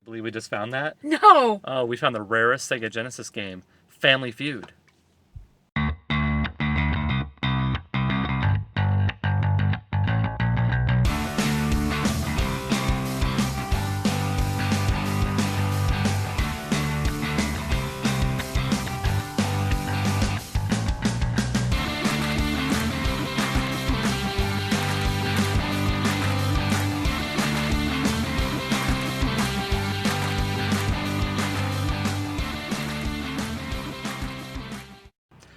believe we just found that? No! Oh, we found the rarest Sega Genesis game, Family Feud.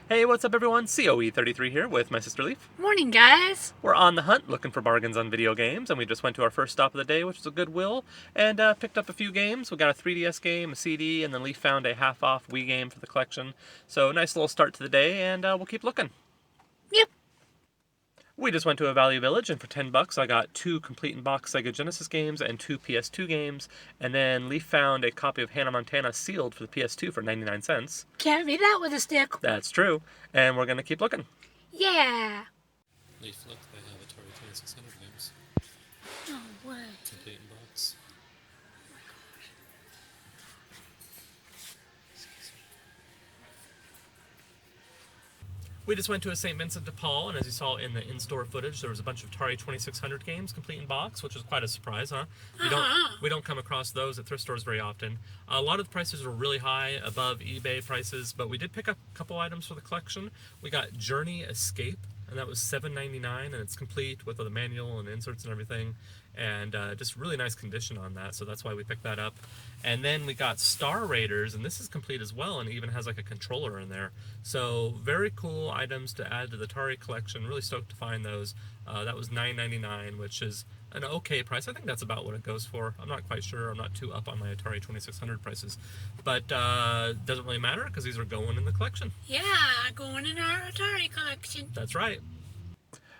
Hey, what's up everyone? COE33 here with my sister Leaf. Morning, guys! We're on the hunt looking for bargains on video games, and we just went to our first stop of the day, which was a Goodwill, and picked up a few games. We got a 3DS game, a CD, and then Leaf found a half-off Wii game for the collection. So nice little start to the day, and we'll keep looking. Yep. We just went to a Value Village, and for $10 I got 2 complete-in-box Sega Genesis games and 2 PS2 games, and then Leaf found a copy of Hannah Montana sealed for the PS2 for 99 cents. Can't beat that with a stick. That's true, and we're going to keep looking. Yeah! Leaf, look, they have Atari 2600 games. No way. Complete in box. We just went to a St. Vincent de Paul, and as you saw in the in-store footage, there was a bunch of Atari 2600 games complete in box, which was quite a surprise, huh? We don't come across those at thrift stores very often. A lot of the prices were really high, above eBay prices, but we did pick up a couple items for the collection. We got Journey Escape, and that was $7.99, and it's complete with the manual and inserts and everything, and just really nice condition on that, so that's why we picked that up. And then we got Star Raiders, and this is complete as well, and it even has like a controller in there. So very cool items to add to the Atari collection. Really stoked to find those. That was $9.99, which is an okay price. I think that's about what it goes for. I'm not quite sure. I'm not too up on my Atari 2600 prices, but doesn't really matter because these are going in the collection. Yeah, going in our Atari collection. That's right.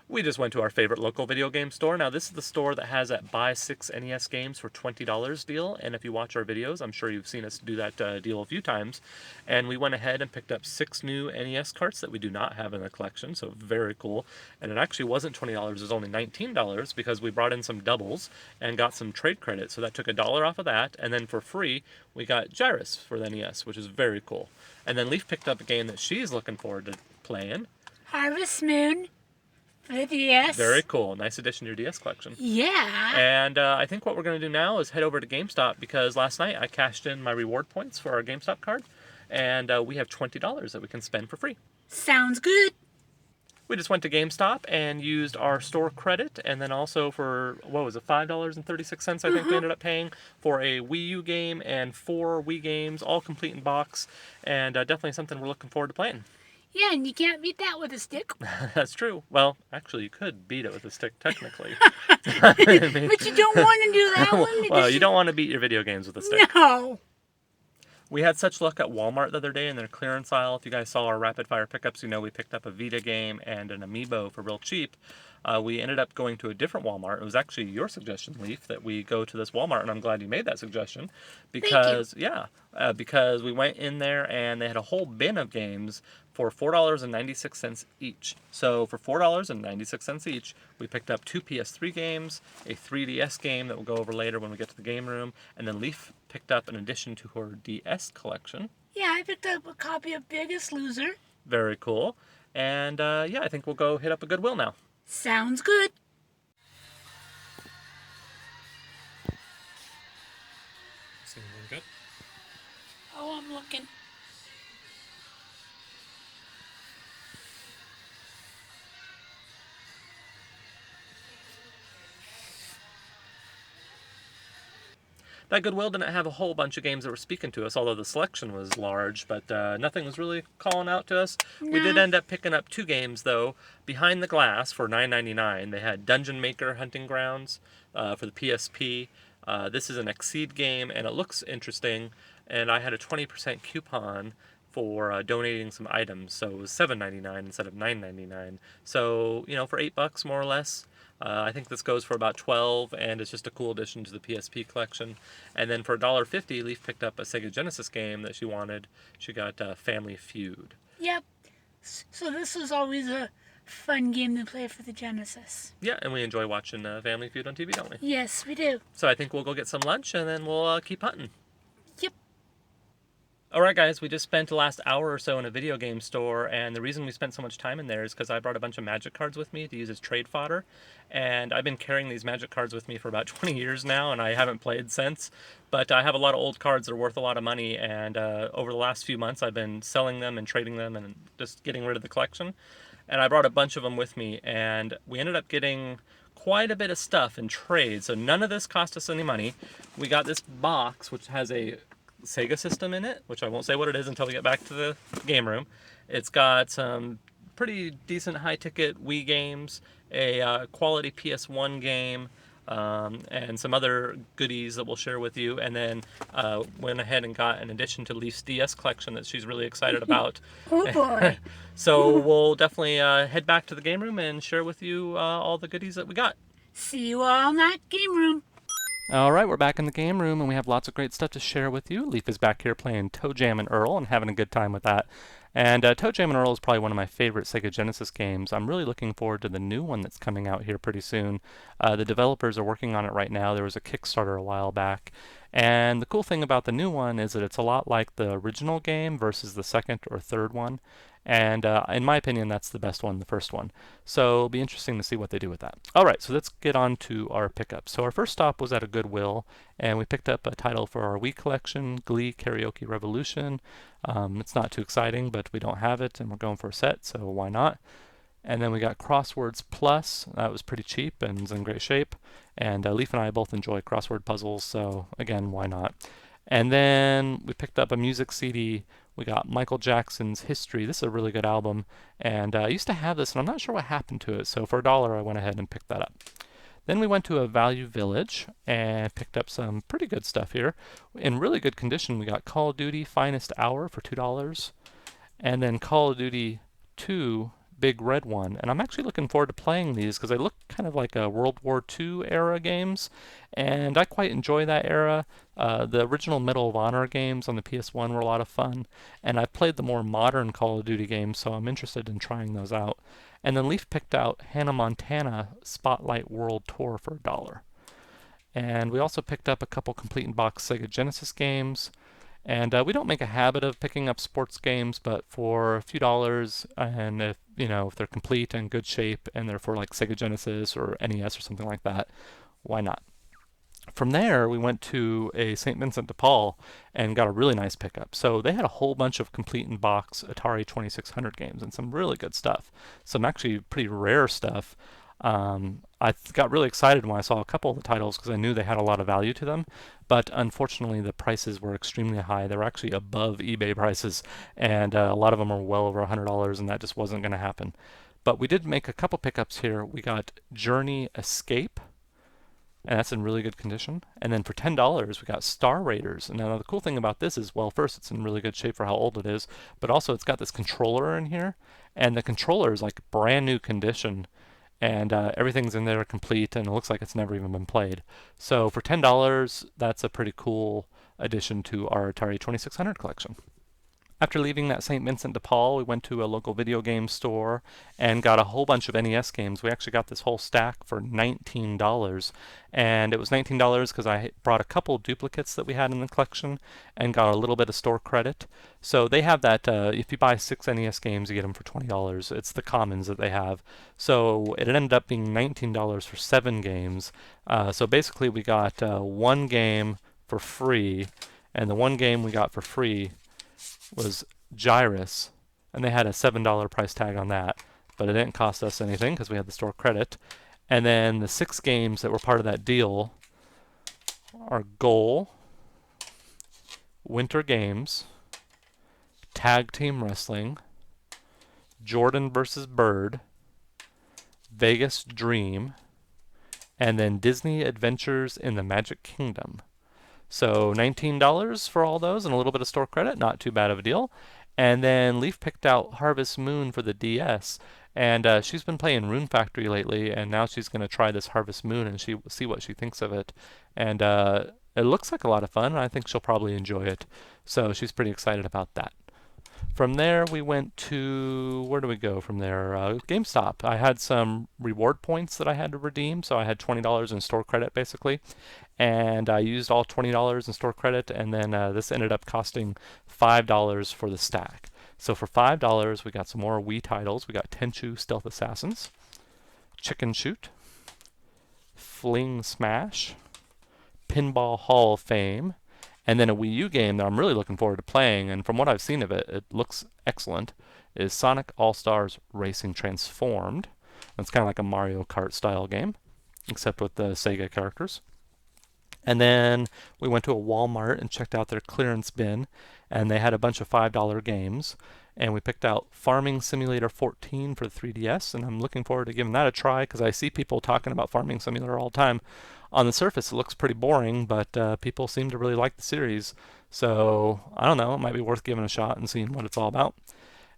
We just went to our favorite local video game store. Now, this is the store that has that buy 6 NES games for $20 deal. And if you watch our videos, I'm sure you've seen us do that deal a few times. And we went ahead and picked up 6 new NES carts that we do not have in the collection. So very cool. And it actually wasn't $20. It was only $19 because we brought in some doubles and got some trade credit. So that took $1 off of that. And then for free, we got Gyrus for the NES, which is very cool. And then Leaf picked up a game that she's looking forward to playing. Harvest Moon. For the DS. Very cool. Nice addition to your DS collection. Yeah. And I think what we're going to do now is head over to GameStop because last night I cashed in my reward points for our GameStop card. And we have $20 that we can spend for free. Sounds good. We just went to GameStop and used our store credit. And then also for, what was it, $5.36 I think we ended up paying for a Wii U game and 4 Wii games, all complete in box. And definitely something we're looking forward to playing. Yeah, and you can't beat that with a stick. That's true. Well, actually, you could beat it with a stick, technically. But you don't want to do that one. Well, you don't want to beat your video games with a stick. No. We had such luck at Walmart the other day in their clearance aisle. If you guys saw our rapid fire pickups, you know we picked up a Vita game and an Amiibo for real cheap. We ended up going to a different Walmart. It was actually your suggestion, Leaf, that we go to this Walmart, and I'm glad you made that suggestion. Because, because we went in there and they had a whole bin of games for $4.96 each. So for $4.96 each, we picked up 2 PS3 games, a 3DS game that we'll go over later when we get to the game room, and then Leaf picked up an addition to her DS collection. Yeah, I picked up a copy of Biggest Loser. Very cool. And yeah, I think we'll go hit up a Goodwill now. Sounds good. Is anyone good? Oh, I'm looking. That Goodwill didn't have a whole bunch of games that were speaking to us, although the selection was large, but nothing was really calling out to us. No. We did end up picking up 2 games, though. Behind the Glass for $9.99, they had Dungeon Maker Hunting Grounds for the PSP. This is an Exceed game, and it looks interesting, and I had a 20% coupon for donating some items, so it was $7.99 instead of $9.99. So, you know, for $8 more or less. I think this goes for about $12, and it's just a cool addition to the PSP collection. And then for $1.50, Leaf picked up a Sega Genesis game that she wanted. She got Family Feud. Yep. So this was always a fun game to play for the Genesis. Yeah, and we enjoy watching Family Feud on TV, don't we? Yes, we do. So I think we'll go get some lunch, and then we'll keep hunting. Yep. Alright guys, we just spent the last hour or so in a video game store, and the reason we spent so much time in there is because I brought a bunch of Magic cards with me to use as trade fodder, and I've been carrying these Magic cards with me for about 20 years now, and I haven't played since, but I have a lot of old cards that are worth a lot of money, and over the last few months I've been selling them and trading them and just getting rid of the collection, and I brought a bunch of them with me, and we ended up getting quite a bit of stuff in trade, so none of this cost us any money. We got this box, which has a Sega system in it, which I won't say what it is until we get back to the game room. It's got some pretty decent high-ticket Wii games, a quality PS1 game, and some other goodies that we'll share with you. And then went ahead and got an addition to Leaf's DS collection that she's really excited about. Oh boy. So we'll definitely head back to the game room and share with you all the goodies that we got. See you all in that game room. Alright, we're back in the game room and we have lots of great stuff to share with you. Leaf is back here playing ToeJam Earl and having a good time with that. And ToeJam Earl is probably one of my favorite Sega Genesis games. I'm really looking forward to the new one that's coming out here pretty soon. The developers are working on it right now. There was a Kickstarter a while back. And the cool thing about the new one is that it's a lot like the original game versus the second or third one. And in my opinion, that's the best one, the first one. So it'll be interesting to see what they do with that. All right, so let's get on to our pickups. So our first stop was at a Goodwill, and we picked up a title for our Wii collection, Glee Karaoke Revolution. It's not too exciting, but we don't have it, and we're going for a set, so why not? And then we got Crosswords Plus. That was pretty cheap and is in great shape. And Leaf and I both enjoy crossword puzzles, so again, why not? And then we picked up a music CD. We got Michael Jackson's History. This is a really good album. And I used to have this, and I'm not sure what happened to it. So for $1, I went ahead and picked that up. Then we went to a Value Village and picked up some pretty good stuff here. In really good condition, we got Call of Duty Finest Hour for $2. And then Call of Duty 2 Big Red One. And I'm actually looking forward to playing these because they look kind of like a World War II era games. And I quite enjoy that era. The original Medal of Honor games on the PS1 were a lot of fun. And I've played the more modern Call of Duty games, so I'm interested in trying those out. And then Leaf picked out Hannah Montana Spotlight World Tour for $1. And we also picked up a couple complete in box Sega Genesis games. And we don't make a habit of picking up sports games, but for a few dollars, and if if they're complete and good shape, and they're for like Sega Genesis or NES or something like that, why not? From there, we went to a St. Vincent de Paul and got a really nice pickup. So they had a whole bunch of complete in box Atari 2600 games and some really good stuff. Some actually pretty rare stuff. I got really excited when I saw a couple of the titles because I knew they had a lot of value to them, but unfortunately the prices were extremely high. They were actually above eBay prices, and a lot of them are well over $100, and that just wasn't going to happen. But we did make a couple pickups here. We got Journey Escape, and that's in really good condition. And then for $10, we got Star Raiders. And now the cool thing about this is, well, first, it's in really good shape for how old it is, but also it's got this controller in here, and the controller is like brand new condition. And everything's in there complete, and it looks like it's never even been played. So for $10, that's a pretty cool addition to our Atari 2600 collection. After leaving that St. Vincent de Paul, we went to a local video game store and got a whole bunch of NES games. We actually got this whole stack for $19. And it was $19 because I brought a couple duplicates that we had in the collection and got a little bit of store credit. So they have that, if you buy 6 NES games, you get them for $20. It's the commons that they have. So it ended up being $19 for 7 games. So basically we got one game for free, and the one game we got for free was Gyrus, and they had a $7 price tag on that, but it didn't cost us anything because we had the store credit. And then the 6 games that were part of that deal are Goal, Winter Games, Tag Team Wrestling, Jordan vs. Bird, Vegas Dream, and then Disney Adventures in the Magic Kingdom. So $19 for all those and a little bit of store credit, not too bad of a deal. And then Leaf picked out Harvest Moon for the DS, and she's been playing Rune Factory lately, and now she's going to try this Harvest Moon and see what she thinks of it. And it looks like a lot of fun, and I think she'll probably enjoy it. So she's pretty excited about that. From there, we went to, where do we go from there? GameStop. I had some reward points that I had to redeem, so I had $20 in store credit basically, and I used all $20 in store credit, and then this ended up costing $5 for the stack. So for $5, we got some more Wii titles. We got Tenchu Stealth Assassins, Chicken Shoot, Fling Smash, Pinball Hall of Fame, and then a Wii U game that I'm really looking forward to playing, and from what I've seen of it, it looks excellent, is Sonic All-Stars Racing Transformed. It's kind of like a Mario Kart style game, except with the Sega characters. And then we went to a Walmart and checked out their clearance bin, and they had a bunch of $5 games. And we picked out Farming Simulator 14 for the 3DS, and I'm looking forward to giving that a try because I see people talking about Farming Simulator all the time. On the surface, it looks pretty boring, but people seem to really like the series. So, I don't know, it might be worth giving a shot and seeing what it's all about.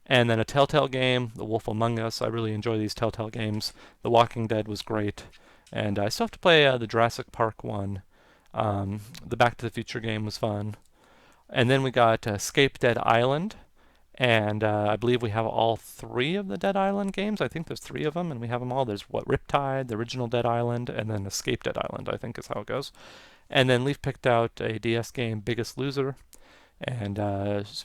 And then a Telltale game, The Wolf Among Us. I really enjoy these Telltale games. The Walking Dead was great. And I still have to play the Jurassic Park one. The Back to the Future game was fun. And then we got Escape Dead Island. And I believe we have all 3 of the Dead Island games. I think there's 3 of them, and we have them all. There's Riptide, the original Dead Island, and then Escape Dead Island, I think is how it goes. And then Leaf picked out a DS game, Biggest Loser. And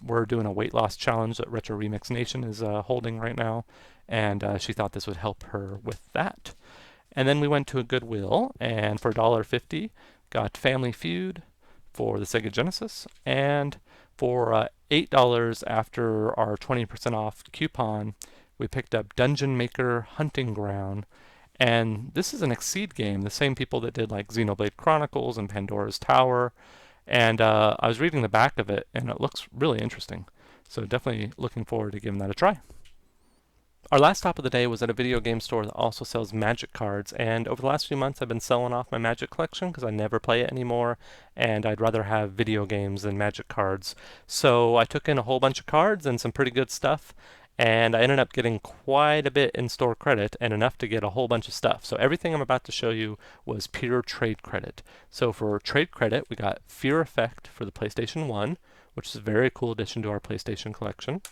we're doing a weight loss challenge that Retro Remix Nation is holding right now. And she thought this would help her with that. And then we went to a Goodwill, and for $1.50, got Family Feud for the Sega Genesis, and for $8 after our 20% off coupon, we picked up Dungeon Maker Hunting Ground. And this is an Exceed game, the same people that did like Xenoblade Chronicles and Pandora's Tower. And I was reading the back of it, and it looks really interesting. So definitely looking forward to giving that a try. Our last stop of the day was at a video game store that also sells Magic cards, and over the last few months I've been selling off my Magic collection because I never play it anymore, and I'd rather have video games than Magic cards. So I took in a whole bunch of cards and some pretty good stuff, and I ended up getting quite a bit in store credit and enough to get a whole bunch of stuff. So everything I'm about to show you was pure trade credit. So for trade credit, we got Fear Effect for the PlayStation 1, which is a very cool addition to our PlayStation collection.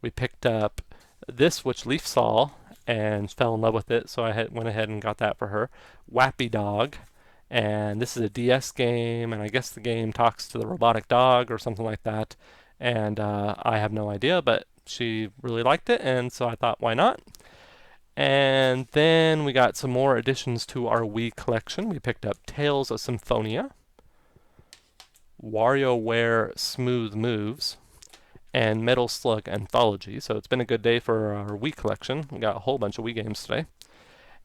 We picked up this, which Leaf saw and fell in love with it, so I went ahead and got that for her. Wappy Dog, and this is a DS game, and I guess the game talks to the robotic dog or something like that, and I have no idea, but she really liked it, and so I thought, why not? And then we got some more additions to our Wii collection. We picked up Tales of Symphonia, WarioWare Smooth Moves, and Metal Slug Anthology. So it's been a good day for our Wii collection. We got a whole bunch of Wii games today.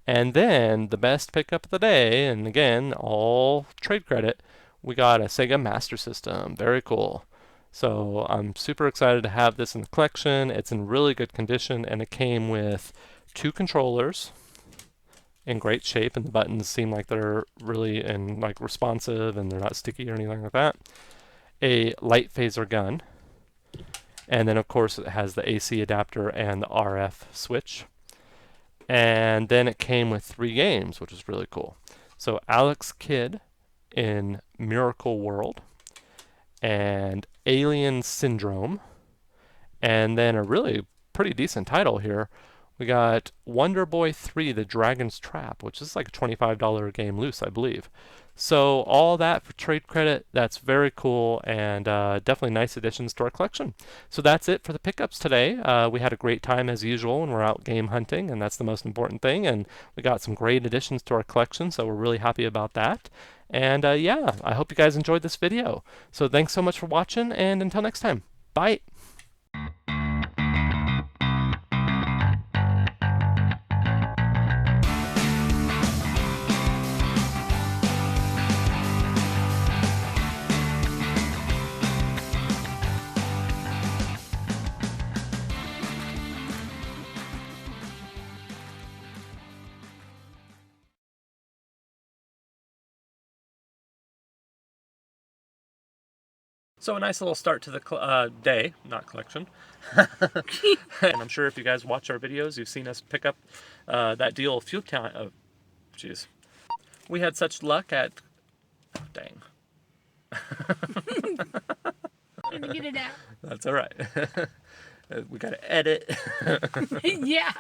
And then the best pickup of the day, and again, all trade credit, we got a Sega Master System. Very cool. So I'm super excited to have this in the collection. It's in really good condition, and it came with 2 controllers in great shape, and the buttons seem like they're really responsive and they're not sticky or anything like that. A light phaser gun. And then, of course, it has the AC adapter and the RF switch. And then it came with 3 games, which is really cool. So Alex Kidd in Miracle World, and Alien Syndrome, and then a really pretty decent title here. We got Wonder Boy 3, The Dragon's Trap, which is like a $25 game loose, I believe. So all that for trade credit, that's very cool, and definitely nice additions to our collection. So that's it for the pickups today. We had a great time as usual when we're out game hunting, and that's the most important thing, and we got some great additions to our collection, so we're really happy about that. And yeah, I hope you guys enjoyed this video. So thanks so much for watching, and until next time, bye! So a nice little start to the day, not collection. And I'm sure if you guys watch our videos, you've seen us pick up that deal a few times. Jeez. We had such luck at... Oh, dang. Let me get it out. That's all right. We got to edit. Yeah.